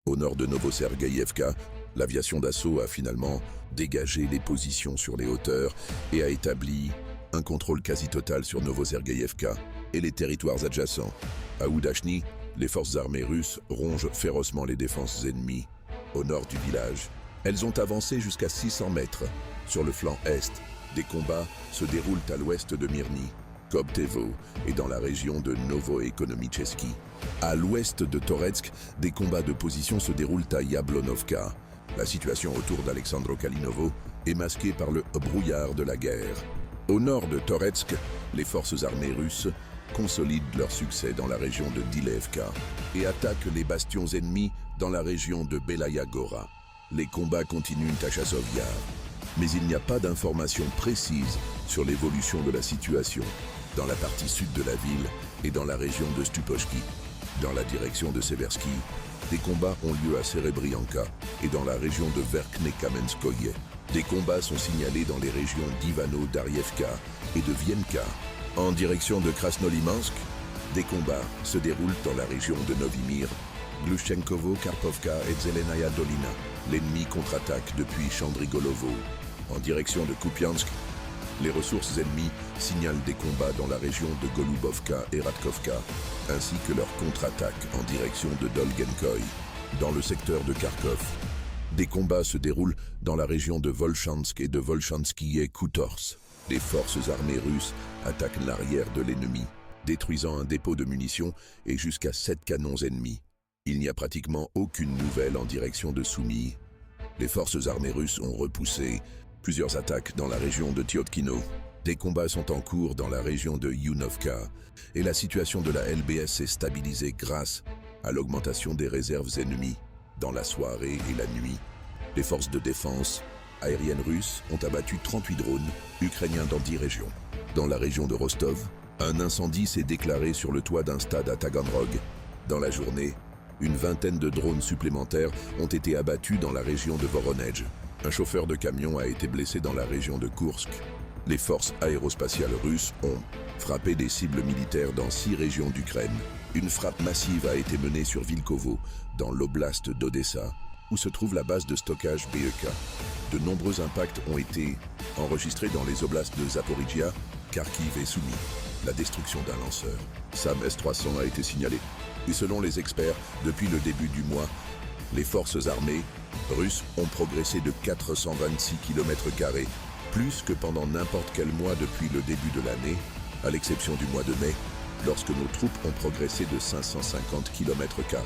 Au nord de Novosergueïevka, l'aviation d'assaut a finalement dégagé les positions sur les hauteurs et a établi un contrôle quasi total sur Novosergueïevka et les territoires adjacents. À Oudachny, les forces armées russes rongent férocement les défenses ennemies au nord du village. Elles ont avancé jusqu'à 600 mètres. Sur le flanc est, des combats se déroulent à l'ouest de Mirny, Koptevo et dans la région de Novoekonomicheski. À l'ouest de Toretsk, des combats de position se déroulent à Yablonovka. La situation autour d'Alexandro Kalinovo est masquée par le brouillard de la guerre. Au nord de Toretsk, les forces armées russes consolident leur succès dans la région de Dilevka et attaquent les bastions ennemis dans la région de Belaya Gora. Les combats continuent à Chassov-Yar, mais il n'y a pas d'informations précises sur l'évolution de la situation dans la partie sud de la ville et dans la région de Stupochki. Dans la direction de Seversky, des combats ont lieu à Serebrianka et dans la région de Verkhnekamenskoye. Des combats sont signalés dans les régions d'Ivano-Darievka et de Vienka. En direction de Krasnolimansk, des combats se déroulent dans la région de Novimir, Glushchenkovo, Karpovka et Zelenaya Dolina. L'ennemi contre-attaque depuis Chandrigolovo. En direction de Kupiansk, les ressources ennemies signalent des combats dans la région de Golubovka et Radkovka, ainsi que leur contre-attaque en direction de Dolgenkoy. Dans le secteur de Kharkov, des combats se déroulent dans la région de Volchansk et de Volchanskiye-Koutorsk. Les forces armées russes attaquent l'arrière de l'ennemi, détruisant un dépôt de munitions et jusqu'à 7 canons ennemis. Il n'y a pratiquement aucune nouvelle en direction de Soumy. Les forces armées russes ont repoussé plusieurs attaques dans la région de Tyotkino. Des combats sont en cours dans la région de Yunovka et la situation de la LBS s'est stabilisée grâce à l'augmentation des réserves ennemies. Dans la soirée et la nuit, les forces de défense aériennes russes ont abattu 38 drones ukrainiens dans 10 régions. Dans la région de Rostov, un incendie s'est déclaré sur le toit d'un stade à Taganrog. Dans la journée, une vingtaine de drones supplémentaires ont été abattus dans la région de Voronezh. Un chauffeur de camion a été blessé dans la région de Koursk. Les forces aérospatiales russes ont frappé des cibles militaires dans 6 régions d'Ukraine. Une frappe massive a été menée sur Vilkovo, dans l'oblast d'Odessa, où se trouve la base de stockage BEK. De nombreux impacts ont été enregistrés dans les oblasts de Zaporizhia, Kharkiv et Soumy. La destruction d'un lanceur SAM S-300 a été signalée. Et selon les experts, depuis le début du mois, les forces armées russes ont progressé de 426 km², plus que pendant n'importe quel mois depuis le début de l'année, à l'exception du mois de mai, lorsque nos troupes ont progressé de 550 km².